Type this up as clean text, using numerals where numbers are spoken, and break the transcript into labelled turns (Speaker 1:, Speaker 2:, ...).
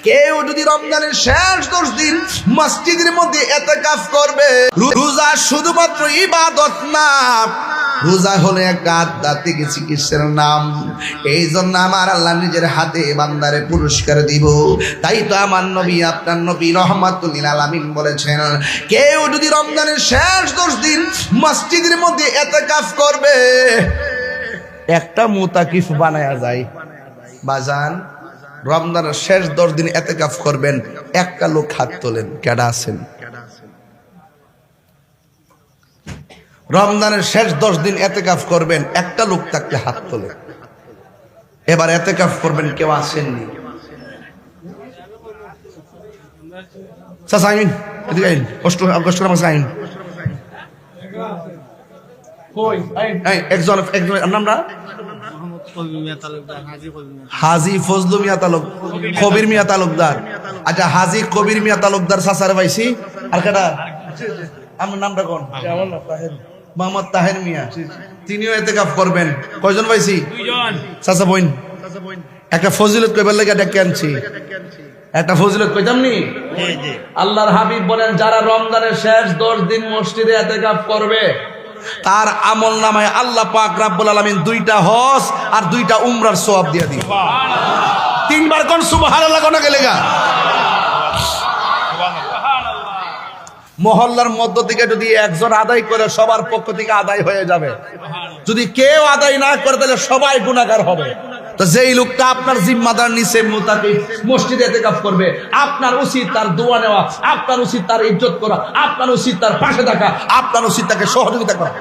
Speaker 1: কেউ যদি রমজানের শেষ 10 দিন মসজিদের মধ্যে ইতিকাফ করবে, রোজা শুধুমাত্র ইবাদত না, রোজা হলো একটা আধ্যাত্মিক চিকিৎসার নাম। এই জন্য আমার আল্লাহ নিজের হাতে বান্দারে পুরস্কার দিব। তাই তো আমার নবী, আপনার নবী রহমাতুল লিল আলামিন বলেছেন, কেউ যদি রমজানের শেষ 10 দিন মসজিদের মধ্যে ইতিকাফ করবে, একটা মুতাকিফ বানায়া যায়। বাজান, রমজানের শেষ 10 দিন ইতিকাফ করবেন, একটা লোক হাত তোলেন, কেডা আছেন? রমজানের শেষ 10 দিন ইতিকাফ করবেন, একটা লোক থাকলে হাত তোলেন। এবার ইতিকাফ করবেন, কেউ আসেননি? সাইন এদিকে আইন, কষ্ট আমার আইন কই আইন একজন আমরা হাজী ফজলু মিয়া তালুক, কবির মিয়া তালুকদার। আচ্ছা, হাজী কবির মিয়া তালুকদার সাসার পাইছি। আর কেডা? আমার নামটা কোন? মোহাম্মদ তাহের মিয়া, তিনিও ইতিকাফ করবেন। কয়জন পাইছি? 2 জন। চাচা বোন, একটা ফজিলত কইবার লাগি ডেকে আনছি। একটা ফজিলত কইতাম নি? আল্লাহর হাবিব বলেন, যারা রমজানের শেষ 10 দিন মসজিদে ইতিকাফ করবে, তার আমল নামায় আল্লাহ পাক রব্বুল আলামিন 2টা হজ আর 2টা উমরার সওয়াব দিয়ে দিবেন। সুবহানাল্লাহ। 3 বার কোন সুবহানাল্লাহ কোন গেলেগা। মহল্লার মধ্য থেকে যদি একজন আদায় করে, সবার পক্ষ থেকে আদায় হয়ে যাবে। যদি কেউ আদায় না করে, তাহলে সবাই গুনাহগার হবে। তো যেই লোকটা আপনার জিম্মাদার নিচে মুতাকিফ মসজিদে ইতিকাফ করবে, আপনার উচিত তার দোয়া নেওয়া, আপনার উচিত তার ইজ্জত করা, আপনার উচিত তার পাশে থাকা, আপনার উচিত তাকে সহযোগিতা করা।